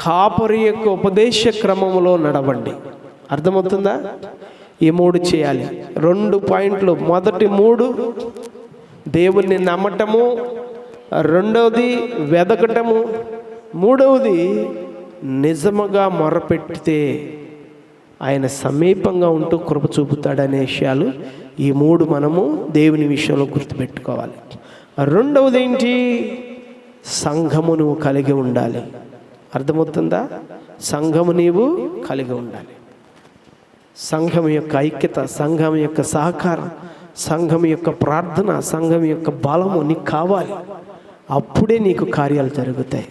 కాపరి యొక్క ఉపదేశ క్రమములో నడవండి. అర్థమవుతుందా? ఈ 3 చేయాలి. 2 పాయింట్లు. మొదటి 3 దేవుణ్ణి నమ్మటము, 2వది వెదకటము, 3వది నిజముగా మొరపెట్టితే ఆయన సమీపంగా ఉంటూ కృప చూపుతాడనే విషయాలు. ఈ 3 మనము దేవుని విషయంలో గుర్తుపెట్టుకోవాలి. 2వది ఏంటి? సంఘము నువ్వు కలిగి ఉండాలి. అర్థమవుతుందా? సంఘము నీవు కలిగి ఉండాలి. సంఘం యొక్క ఐక్యత, సంఘం యొక్క సహకారం, సంఘం యొక్క ప్రార్థన, సంఘం యొక్క బలము నీకు కావాలి. అప్పుడే నీకు కార్యాలు జరుగుతాయి.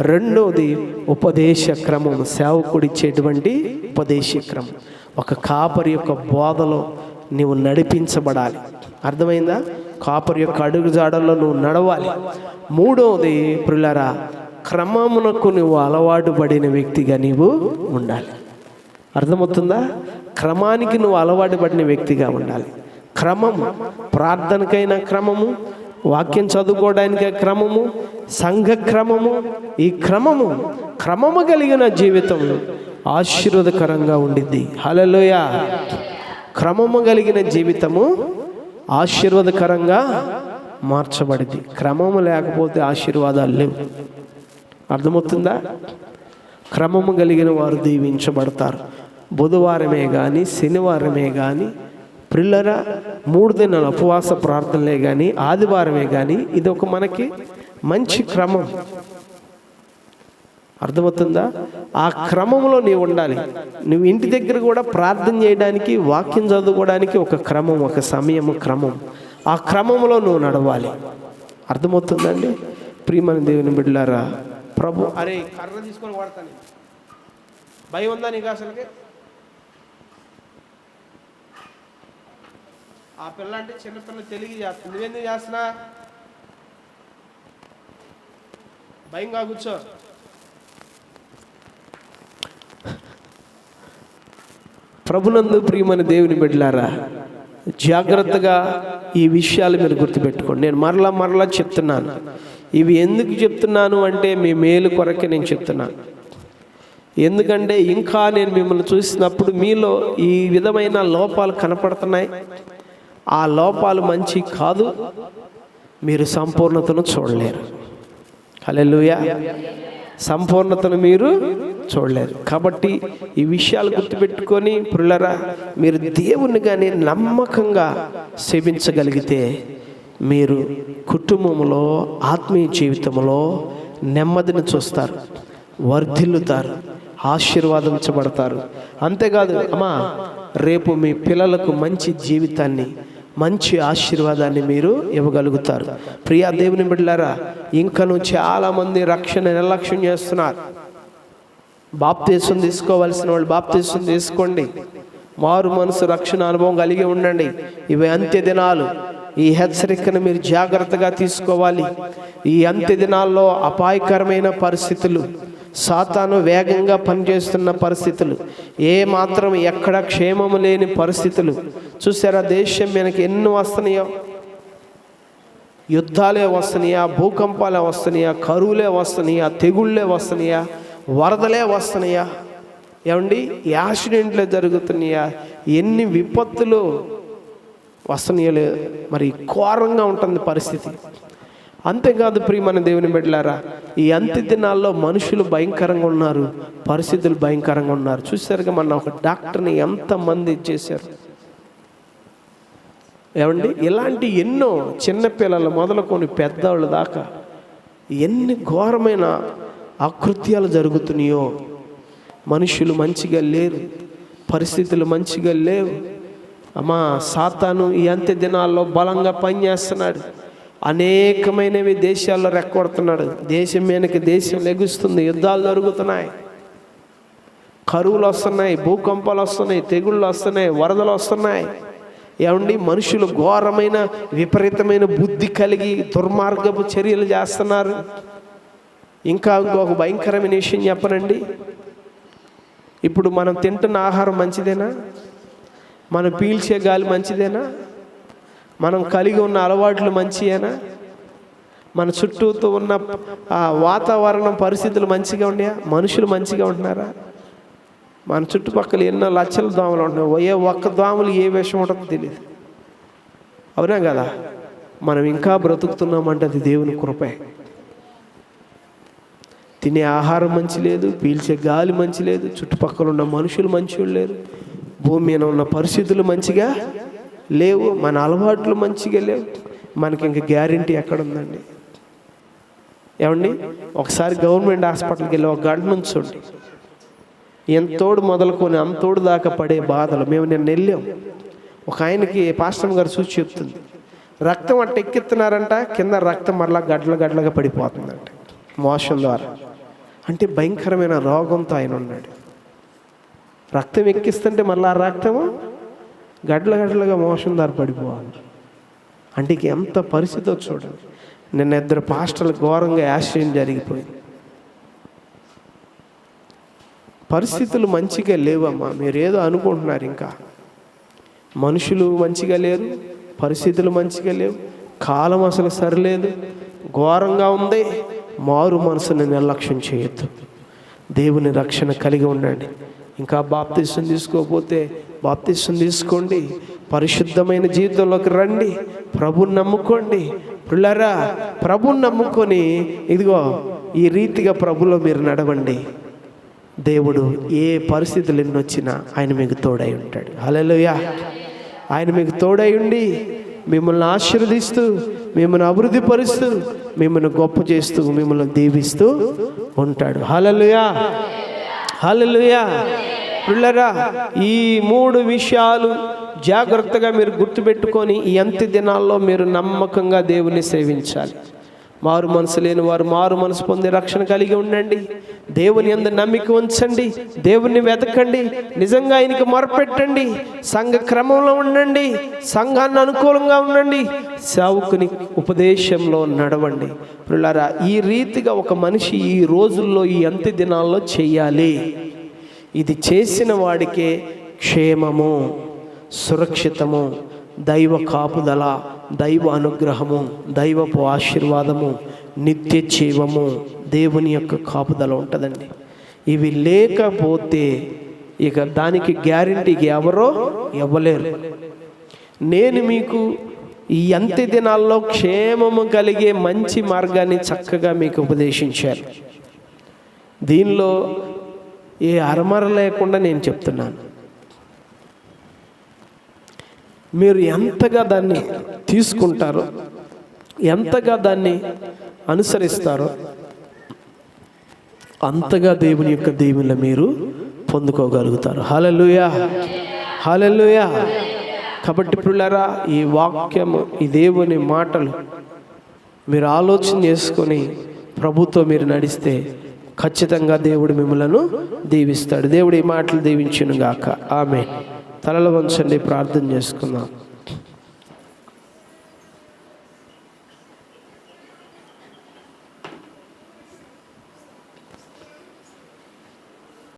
2వది ఉపదేశ క్రమం, సేవకుడిచ్చేటువంటి ఉపదేశ క్రమం. ఒక కాపరి యొక్క బోధలో నీవు నడిపించబడాలి. అర్థమైందా? కాపరి యొక్క అడుగుజాడల్లో నువ్వు నడవాలి. 3వది ప్రియులారా, క్రమమునకు నువ్వు అలవాటు పడిన వ్యక్తిగా నీవు ఉండాలి. అర్థమవుతుందా? క్రమానికి నువ్వు అలవాటు పడిన వ్యక్తిగా ఉండాలి. క్రమము, ప్రార్థనకైనా క్రమము, వాక్యం చదువుకోవడానికి క్రమము, సంఘ క్రమము. ఈ క్రమము కలిగిన జీవితం ఆశీర్వాదకరంగా ఉండిద్ది. హల్లెలూయా! క్రమము కలిగిన జీవితము ఆశీర్వాదకరంగా మార్చబడింది. క్రమము లేకపోతే ఆశీర్వాదాలు లేవు. అర్థమవుతుందా? క్రమము కలిగిన వారు దీవించబడతారు. బుధవారమే కానీ, శనివారమే కానీ, ప్రియులారా 3 దినాల ఉపవాస ప్రార్థనలే కానీ, ఆదివారమే కానీ, ఇది ఒక మనకి మంచి క్రమం. అర్థమవుతుందా? ఆ క్రమంలో నీవు ఉండాలి. నువ్వు ఇంటి దగ్గర కూడా ప్రార్థన చేయడానికి, వాక్యం చదువుకోవడానికి ఒక క్రమం, ఒక సమయము, క్రమం. ఆ క్రమంలో నువ్వు నడవాలి. అర్థమవుతుందండి? ప్రియమైన దేవుని బిడ్డలారా, ప్రభు అరే కర్ర తీసుకొని వాడతాను. భయం ఉందా నీకు అసలుకి? ఆ పిల్ల అంటే చిన్నపిల్ల తెలియ చేస్తుంది, నువ్వెందుకు చేస్తున్నా? భయంగా కూర్చో. ప్రభునందు ప్రియమైన దేవుని బిడ్డలారా, జాగ్రత్తగా ఈ విషయాలు మీరు గుర్తుపెట్టుకోండి. నేను మరలా చెప్తున్నాను. ఇవి ఎందుకు చెప్తున్నాను అంటే మీ మేలు కొరకే నేను చెప్తున్నాను. ఎందుకంటే ఇంకా నేను మిమ్మల్ని చూసినప్పుడు మీలో ఈ విధమైన లోపాలు కనపడుతున్నాయి. ఆ లోపాలు మంచి కాదు. మీరు సంపూర్ణతను చూడలేరు. హల్లెలూయా! సంపూర్ణతను మీరు చూడలేరు. కాబట్టి ఈ విషయాలు గుర్తుపెట్టుకొని ప్రియులారా, మీరు దేవుణ్ణి కానీ నమ్మకంగా సేవించగలిగితే మీరు కుటుంబంలో, ఆత్మీయ జీవితంలో నెమ్మదిని చూస్తారు, వర్ధిల్లుతారు, ఆశీర్వాదించబడతారు. అంతేకాదు అమ్మా, రేపు మీ పిల్లలకు మంచి జీవితాన్ని, మంచి ఆశీర్వాదాన్ని మీరు ఇవ్వగలుగుతారు. ప్రియా దేవుని బిడ్డలారా, ఇంకను చాలామంది రక్షణ నిర్లక్ష్యం చేస్తున్నారు. బాప్తీసం తీసుకోవాల్సిన వాళ్ళు బాప్తీసం తీసుకోండి. మారు మనసు రక్షణ అనుభవం కలిగి ఉండండి. ఇవి అంత్య దినాలు. ఈ హెచ్చరికను మీరు జాగ్రత్తగా తీసుకోవాలి. ఈ అంత్య దినాల్లో అపాయకరమైన పరిస్థితులు, సాతాను వేగంగా పనిచేస్తున్న పరిస్థితులు, ఏ మాత్రం ఎక్కడ క్షేమము లేని పరిస్థితులు చూసారా? దేశం మనకి ఎన్ని వస్తున్నాయో, యుద్ధాలే వస్తున్నాయా, భూకంపాలే వస్తున్నాయా, కరువులే వస్తున్నాయా, తెగుళ్ళే వస్తున్నాయా, వరదలే వస్తున్నాయా, ఏమండి యాక్సిడెంట్లే జరుగుతున్నాయా, ఎన్ని విపత్తులు వస్తున్నాయో. మరి ఘోరంగా ఉంటుంది పరిస్థితి. అంతేకాదు ప్రియమైన దేవుని బిడ్డలారా, ఈ అంత్య దినాల్లో మనుషులు భయంకరంగా ఉన్నారు, పరిస్థితులు భయంకరంగా ఉన్నారు. చూసారుగా మన ఒక డాక్టర్ని ఎంతమంది చేశారు, ఏమండి? ఇలాంటి ఎన్నో చిన్నపిల్లలు మొదలుకొని పెద్దవాళ్ళు దాకా ఎన్ని ఘోరమైన అకృత్యాలు జరుగుతున్నాయో. మనుషులు మంచిగా లేరు, పరిస్థితులు మంచిగా లేవు. అమ్మా, సాతాను ఈ అంత్య దినాల్లో బలంగా పనిచేస్తున్నాడు. అనేకమైనవి దేశాల్లో రెక్కొడుతున్నాడు. దేశం మీదకి దేశం లెగుస్తుంది. యుద్ధాలు జరుగుతున్నాయి, కరువులు వస్తున్నాయి, భూకంపాలు వస్తున్నాయి, తెగుళ్ళు వస్తున్నాయి, వరదలు వస్తున్నాయి. ఏమండి? మనుషులు ఘోరమైన విపరీతమైన బుద్ధి కలిగి దుర్మార్గపు చర్యలు చేస్తున్నారు. ఇంకా ఇంకొక భయంకరమైన విషయం చెప్పనండి. ఇప్పుడు మనం తింటున్న ఆహారం మంచిదేనా? మనం పీల్చే గాలి మంచిదేనా? మనం కలిగి ఉన్న అలవాట్లు మంచియేనా? మన చుట్టూతో ఉన్న వాతావరణం పరిస్థితులు మంచిగా ఉన్నాయా? మనుషులు మంచిగా ఉంటున్నారా? మన చుట్టుపక్కల ఎన్నో లక్షల దోమలు ఉంటున్నాయి. ఒక్క దోమలు ఏ విషయం ఉంటుందో తెలియదు. అవునా కదా? మనం ఇంకా బ్రతుకుతున్నామంటే అది దేవుని కృపే. తినే ఆహారం మంచి లేదు, పీల్చే గాలి మంచి లేదు, చుట్టుపక్కల ఉన్న మనుషులు మంచిగా లేరు, భూమి మీద ఉన్న పరిస్థితులు మంచిగా లేవు, మన అలవాట్లు మంచిగా లేవు. మనకి ఇంక గ్యారెంటీ ఎక్కడుందండి? ఏమండి, ఒకసారి గవర్నమెంట్ హాస్పిటల్కి వెళ్ళి 1 గంట నుంచి చూడండి, ఎంతోడు మొదలుకొని అంతోడు దాకా పడే బాధలు. మేము నిన్న వెళ్ళాం. ఒక ఆయనకి పాస్టర్ గారు చూసి చెప్తుంది, రక్తం అట్ట ఎక్కిస్తున్నారంట, కింద రక్తం మరలా గడ్డలుగా పడిపోతుందంట మోషన్ ద్వారా. అంటే భయంకరమైన రోగంతో ఆయన ఉన్నాడు. రక్తం ఎక్కిస్తుంటే మళ్ళీ ఆ రక్తము గడ్డలుగా మోషన్ ద్వారా పడిపోవాలి. అంటే ఎంత పరిస్థితి చూడండి. నిన్న 2 పాస్టర్లు ఘోరంగా యాక్సిడెంట్ జరిగిపోయింది. పరిస్థితులు మంచిగా లేవమ్మా. మీరు ఏదో అనుకుంటున్నారు. ఇంకా మనుషులు మంచిగా లేరు, పరిస్థితులు మంచిగా లేవు, కాలం అసలు సరిలేదు, ఘోరంగా ఉంది. మారు మనసుని నిర్లక్ష్యం చేయొద్దు. దేవుని రక్షణ కలిగి ఉండండి. ఇంకా బాప్తిసం తీసుకోకపోతే బాప్తిసం తీసుకోండి. పరిశుద్ధమైన జీవితంలోకి రండి. ప్రభుని నమ్ముకోండి. పిల్లరా, ప్రభుని నమ్ముకొని ఇదిగో ఈ రీతిగా ప్రభులో మీరు నడవండి. దేవుడు ఏ పరిస్థితులు ఎన్నొచ్చినా ఆయన మీకు తోడై ఉంటాడు. హల్లెలూయా. ఆయన మీకు తోడై ఉండి మిమ్మల్ని ఆశీర్వదిస్తూ, మిమ్మల్ని అభివృద్ధి పరుస్తూ, మిమ్మల్ని గొప్ప చేస్తూ, మిమ్మల్ని దీవిస్తూ ఉంటాడు. హల్లెలూయా, హల్లెలూయా. పిల్లరా, ఈ 3 విషయాలు జాగ్రత్తగా మీరు గుర్తుపెట్టుకొని ఈ అంత్య దినాల్లో మీరు నమ్మకంగా దేవుని సేవించాలి. మారు మనసు లేని వారు మారు మనసు పొంది రక్షణ కలిగి ఉండండి. దేవుని యందు నమ్మిక ఉంచండి. దేవుణ్ణి వెతకండి. నిజంగా ఆయనకి మొరపెట్టండి. సంఘ క్రమంలో ఉండండి. సంఘాన్ని అనుకూలంగా ఉండండి. సేవకుని ఉపదేశంలో నడవండి. పిల్లరా, ఈ రీతిగా ఒక మనిషి ఈ రోజుల్లో ఈ అంత్య దినాల్లో చేయాలి. ఇది చేసిన వాడికే క్షేమము, సురక్షితము, దైవ కాపుదల, దైవ అనుగ్రహము, దైవపు ఆశీర్వాదము, నిత్య జీవము, దేవుని యొక్క కాపుదల ఉంటుందండి. ఇవి లేకపోతే ఇక దానికి గ్యారెంటీకి ఎవరో ఇవ్వలేరు. నేను మీకు ఈ అంత్య దినాల్లో క్షేమము కలిగే మంచి మార్గాన్ని చక్కగా మీకు ఉపదేశించాను. దీనిలో ఏ అరమర లేకుండా నేను చెప్తున్నాను. మీరు ఎంతగా దాన్ని తీసుకుంటారో, ఎంతగా దాన్ని అనుసరిస్తారో అంతగా దేవుని యొక్క దీవెనలు మీరు పొందుకోగలుగుతారు. హల్లెలూయా, హల్లెలూయా. కాబట్టి పిల్లరా, ఈ వాక్యము, ఈ దేవుని మాటలు మీరు ఆలోచన చేసుకొని ప్రభుతో మీరు నడిస్తే ఖచ్చితంగా దేవుడు మిమ్మలను దీవిస్తాడు. దేవుడు ఈ మాటలు దీవించును గాక. ఆమేన్. తలలు వంచండి, ప్రార్థన చేసుకుందాం.